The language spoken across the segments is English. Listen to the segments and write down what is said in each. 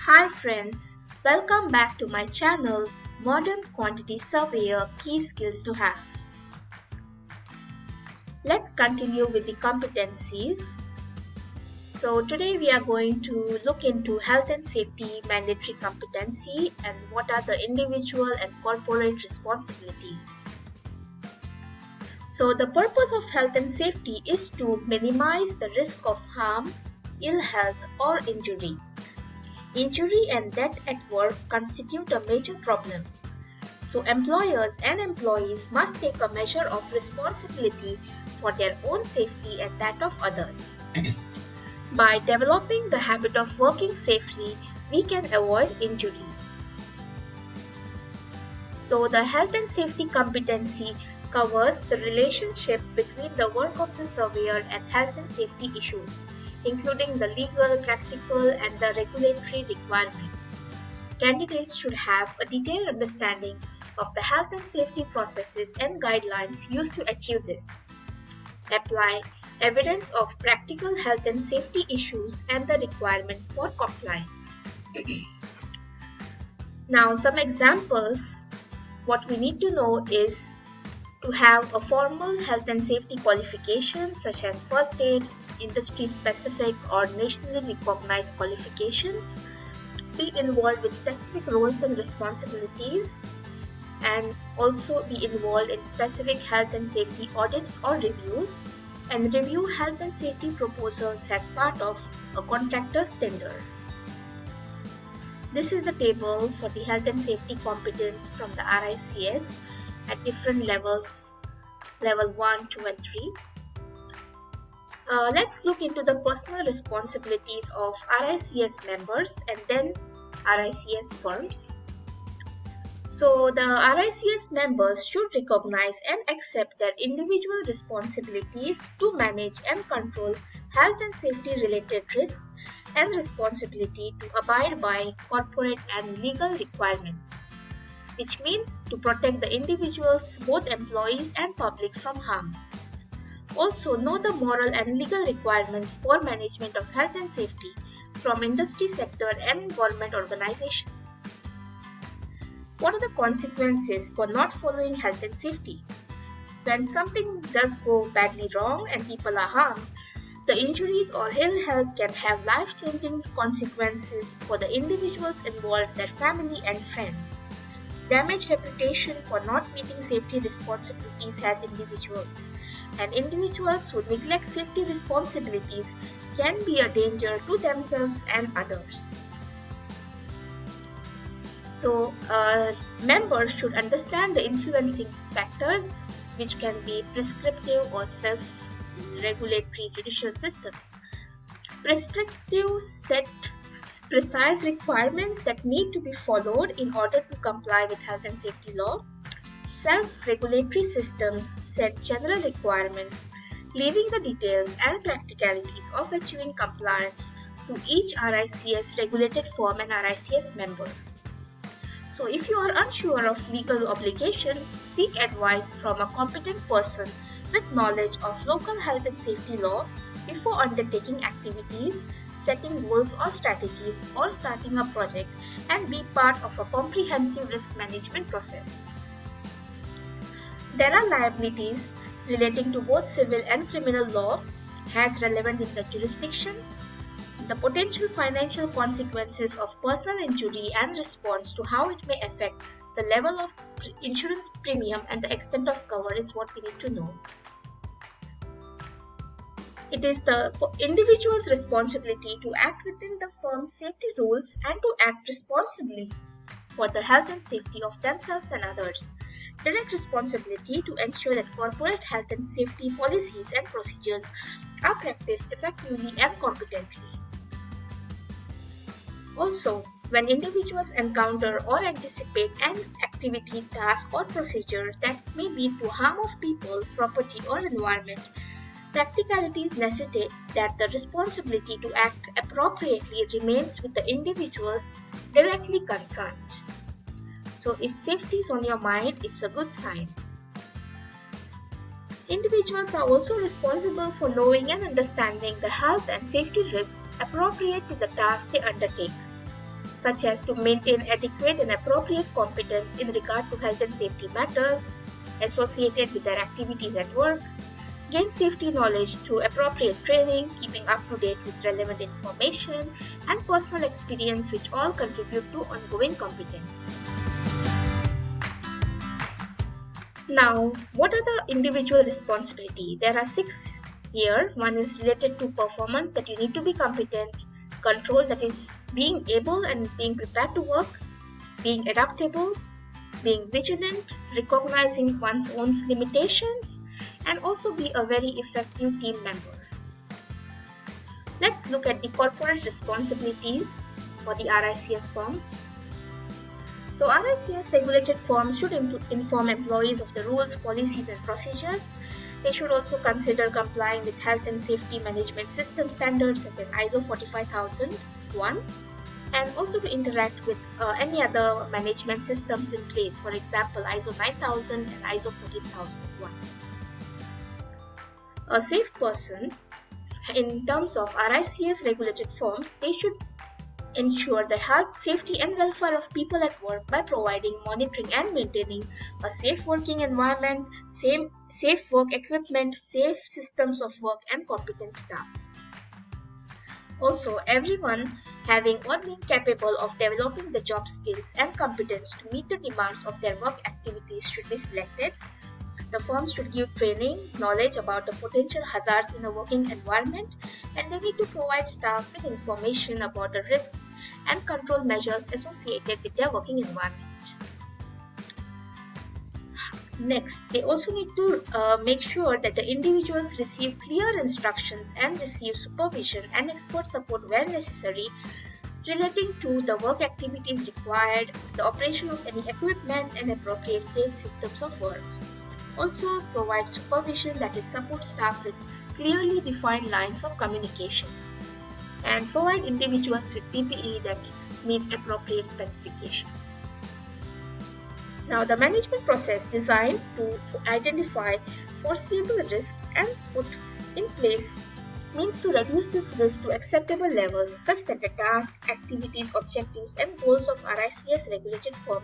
Hi friends, welcome back to my channel Modern Quantity Surveyor Key Skills to Have. Let's continue with the competencies. So today we are going to look into health and safety mandatory competency and what are the individual and corporate responsibilities. So the purpose of health and safety is to minimize the risk of harm, ill health or injury. Injury and death at work constitute a major problem. So employers and employees must take a measure of responsibility for their own safety and that of others. By developing the habit of working safely, we can avoid injuries. So the health and safety competency covers the relationship between the work of the surveyor and health and safety issues, including the legal, practical, and the regulatory requirements. Candidates should have a detailed understanding of the health and safety processes and guidelines used to achieve this. Apply evidence of practical health and safety issues and the requirements for compliance. Now, some examples. What we need to know is to have a formal health and safety qualification such as first aid, industry-specific or nationally recognized qualifications, be involved with specific roles and responsibilities, and also be involved in specific health and safety audits or reviews, and review health and safety proposals as part of a contractor's tender. This is the table for the health and safety competence from the RICS at different levels, level 1, 2 and 3. Let's look into the personal responsibilities of RICS members and then RICS firms. So the RICS members should recognize and accept their individual responsibilities to manage and control health and safety related risks and responsibility to abide by corporate and legal requirements, which means to protect the individuals, both employees and public, from harm. Also, know the moral and legal requirements for management of health and safety from industry sector and government organizations. What are the consequences for not following health and safety? When something does go badly wrong and people are harmed, the injuries or ill health can have life-changing consequences for the individuals involved, their family and friends. Damaged reputation for not meeting safety responsibilities as individuals, and individuals who neglect safety responsibilities can be a danger to themselves and others. So, members should understand the influencing factors, which can be prescriptive or self-regulatory judicial systems. Prescriptive set precise requirements that need to be followed in order to comply with health and safety law. Self-regulatory systems set general requirements, leaving the details and practicalities of achieving compliance to each RICS regulated firm and RICS member. So if you are unsure of legal obligations, seek advice from a competent person with knowledge of local health and safety law before undertaking activities, setting goals or strategies, or starting a project, and be part of a comprehensive risk management process. There are liabilities relating to both civil and criminal law as relevant in the jurisdiction, the potential financial consequences of personal injury and response to how it may affect the level of insurance premium and the extent of cover is what we need to know. It is the individual's responsibility to act within the firm's safety rules and to act responsibly for the health and safety of themselves and others. Direct responsibility to ensure that corporate health and safety policies and procedures are practiced effectively and competently. Also, when individuals encounter or anticipate an activity, task, or procedure that may lead to harm of people, property, or environment, practicalities necessitate that the responsibility to act appropriately remains with the individuals directly concerned. So if safety is on your mind, it's a good sign. Individuals are also responsible for knowing and understanding the health and safety risks appropriate to the task they undertake. such as to maintain adequate and appropriate competence in regard to health and safety matters associated with their activities at work, gain safety knowledge through appropriate training, keeping up to date with relevant information, and personal experience, which all contribute to ongoing competence. Now, what are the individual responsibility? There are 6 here. One is related to performance, that you need to be competent; control, that is being able and being prepared to work; being adaptable; being vigilant; recognizing one's own limitations; and also be a very effective team member. Let's look at the corporate responsibilities for the RICS firms. So RICS regulated firms should inform employees of the rules, policies, and procedures. They should also consider complying with health and safety management system standards such as ISO 45001, and also to interact with any other management systems in place, for example ISO 9000 and ISO 14001. A safe person, in terms of RICS regulated firms, they should ensure the health, safety, and welfare of people at work by providing, monitoring, and maintaining a safe working environment, safe work equipment, safe systems of work, and competent staff. Also, everyone having or being capable of developing the job skills and competence to meet the demands of their work activities should be selected. The firms should give training, knowledge about the potential hazards in a working environment, and they need to provide staff with information about the risks and control measures associated with their working environment. Next, they also need to make sure that the individuals receive clear instructions and receive supervision and expert support where necessary relating to the work activities required, the operation of any equipment, and appropriate safe systems of work. Also provide supervision, that is support staff with clearly defined lines of communication, and provide individuals with PPE that meet appropriate specifications. Now, the management process designed to identify foreseeable risks and put in place means to reduce this risk to acceptable levels such that the tasks, activities, objectives, and goals of RICS regulated firm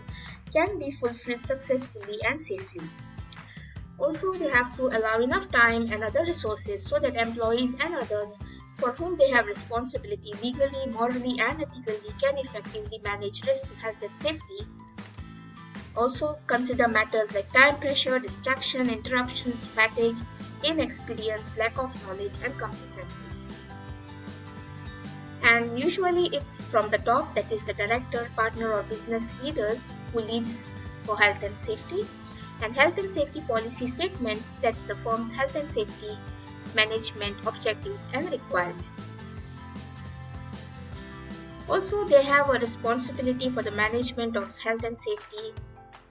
can be fulfilled successfully and safely. Also, they have to allow enough time and other resources so that employees and others for whom they have responsibility legally, morally, and ethically can effectively manage risk to health and safety. Also, consider matters like time pressure, distraction, interruptions, fatigue, inexperience, lack of knowledge, and competency. And usually it's from the top, that is the director, partner, or business leaders who leads for health and safety. And health and safety policy statement sets the firm's health and safety management objectives and requirements. Also, they have a responsibility for the management of health and safety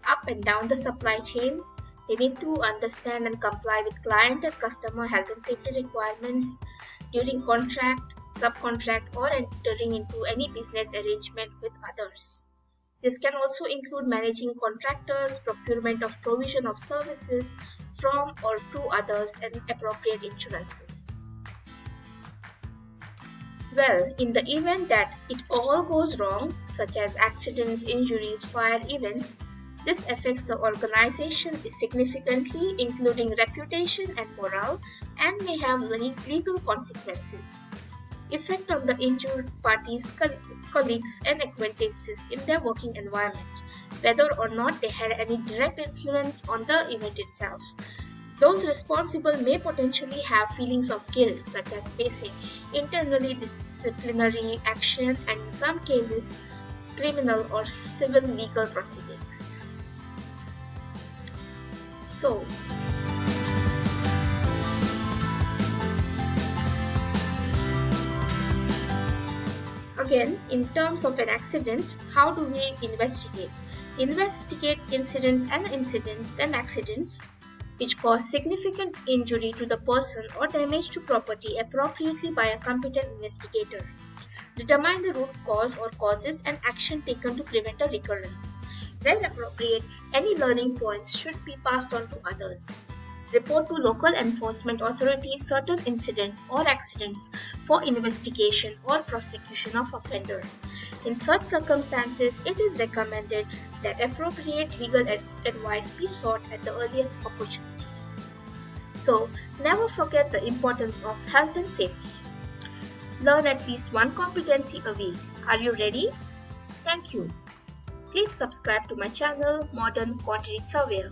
up and down the supply chain. They need to understand and comply with client and customer health and safety requirements during contract, subcontract, or entering into any business arrangement with others. This can also include managing contractors, procurement of provision of services from or to others, and appropriate insurances. Well, in the event that it all goes wrong, such as accidents, injuries, fire events, this affects the organization significantly, including reputation and morale, and may have legal consequences. Effect on the injured parties, colleagues, and acquaintances in their working environment, whether or not they had any direct influence on the event itself. Those responsible may potentially have feelings of guilt, such as facing internally disciplinary action and in some cases criminal or civil legal proceedings. So, again, in terms of an accident, how do we investigate? Investigate incidents and accidents which cause significant injury to the person or damage to property appropriately by a competent investigator. Determine the root cause or causes and action taken to prevent a recurrence. When appropriate, any learning points should be passed on to others. Report to local enforcement authorities certain incidents or accidents for investigation or prosecution of offender. In such circumstances, it is recommended that appropriate legal advice be sought at the earliest opportunity. So, never forget the importance of health and safety. Learn at least one competency a week. Are you ready? Thank you. Please subscribe to my channel, Modern Quantity Surveyor.